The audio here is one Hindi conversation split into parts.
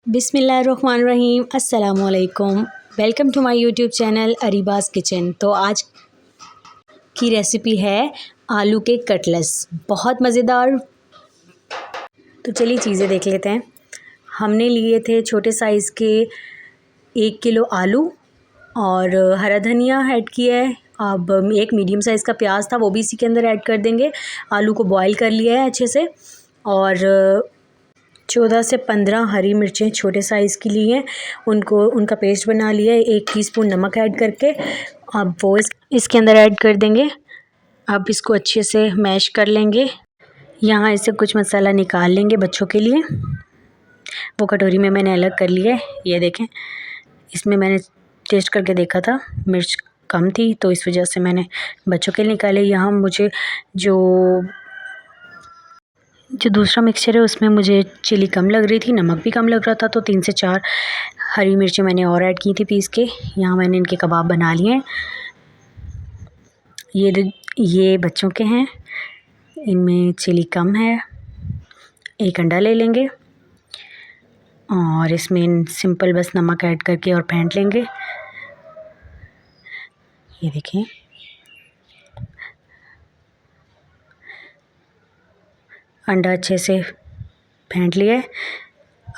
बिस्मिल्लाहिर्रहमानिर्रहीम अस्सलामुअलैकुम। Welcome to my YouTube channel Areeba's kitchen. तो आज की रेसिपी है आलू के कटलेट्स, बहुत मज़ेदार। तो चलिए चीज़ें देख लेते हैं। हमने लिए थे छोटे साइज़ के 1 किलो आलू और हरा धनिया ऐड किया है। अब एक मीडियम साइज़ का प्याज था, वो भी इसी के अंदर ऐड कर देंगे। आलू को बॉईल कर लिया है अच्छे से और 14 से 15 हरी मिर्चें छोटे साइज़ की ली हैं, उनका पेस्ट बना लिया है 1 टीस्पून नमक ऐड करके। अब वो इसके अंदर ऐड कर देंगे। अब इसको अच्छे से मैश कर लेंगे। यहाँ इससे कुछ मसाला निकाल लेंगे बच्चों के लिए। वो कटोरी में मैंने अलग कर लिया है, ये देखें। इसमें मैंने टेस्ट करके देखा था, मिर्च कम थी तो इस वजह से मैंने बच्चों के लिए निकाले। यहाँ मुझे जो दूसरा मिक्सचर है उसमें मुझे चिली कम लग रही थी, नमक भी कम लग रहा था, तो 3 से 4 हरी मिर्ची मैंने और ऐड की थी पीस के। यहाँ मैंने इनके कबाब बना लिए हैं। ये बच्चों के हैं, इनमें चिली कम है। एक अंडा ले लेंगे और इसमें सिंपल बस नमक ऐड करके और फेंट लेंगे। ये देखिए, अंडा अच्छे से फेंट लिया है।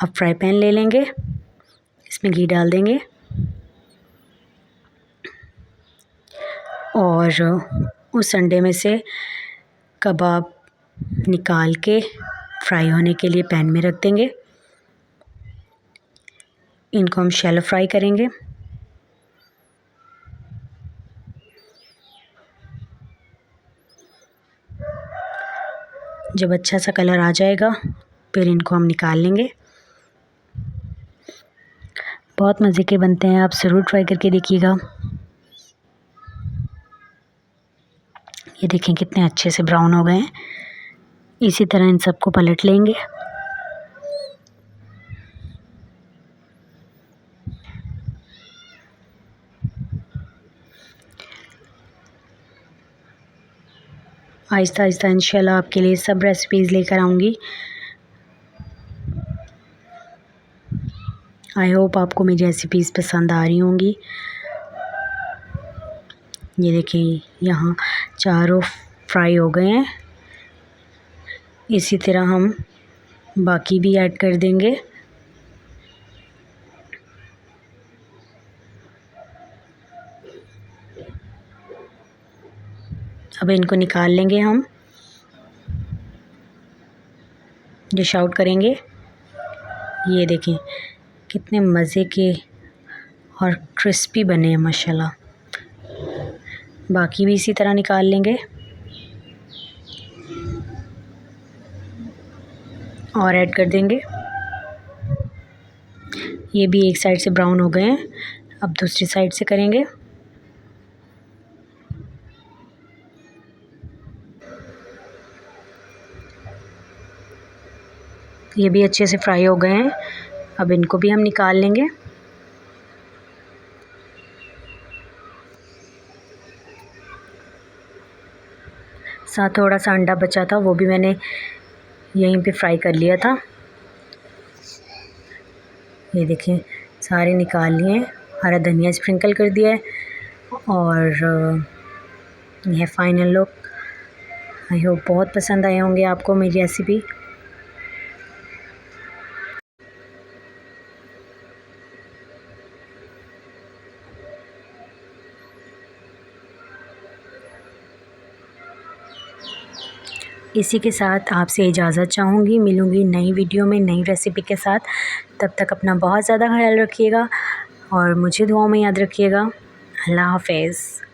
अब फ्राई पैन ले लेंगे, इसमें घी डाल देंगे और उस अंडे में से कबाब निकाल के फ्राई होने के लिए पैन में रख देंगे। इनको हम शैलो फ्राई करेंगे। जब अच्छा सा कलर आ जाएगा फिर इनको हम निकाल लेंगे। बहुत मज़े के बनते हैं, आप ज़रूर ट्राई करके देखिएगा। ये देखें कितने अच्छे से ब्राउन हो गए हैं। इसी तरह इन सबको पलट लेंगे। आहिस्ता आहिस्ता इंशाल्लाह आपके लिए सब रेसिपीज़ लेकर आऊँगी। आई होप आपको मेरी रेसिपीज़ पसंद आ रही होंगी। ये देखिए, यहाँ चारों फ्राई हो गए हैं। इसी तरह हम बाकी भी ऐड कर देंगे। अब इनको निकाल लेंगे, हम डिश आउट करेंगे। ये देखें कितने मज़े के और क्रिस्पी बने हैं माशाल्लाह। बाकी भी इसी तरह निकाल लेंगे और ऐड कर देंगे। ये भी एक साइड से ब्राउन हो गए हैं, अब दूसरी साइड से करेंगे। ये भी अच्छे से फ्राई हो गए हैं, अब इनको भी हम निकाल लेंगे। साथ थोड़ा सा अंडा बचा था, वो भी मैंने यहीं पे फ्राई कर लिया था। ये देखें सारे निकाल लिए। हरा धनिया स्प्रिंकल कर दिया है और यह फाइनल लुक। आई होप बहुत पसंद आए होंगे आपको मेरी रेसिपी। इसी के साथ आपसे इजाज़त चाहूँगी, मिलूँगी नई वीडियो में नई रेसिपी के साथ। तब तक अपना बहुत ज़्यादा ख्याल रखिएगा और मुझे दुआओं में याद रखिएगा। अल्लाह हाफ़िज़।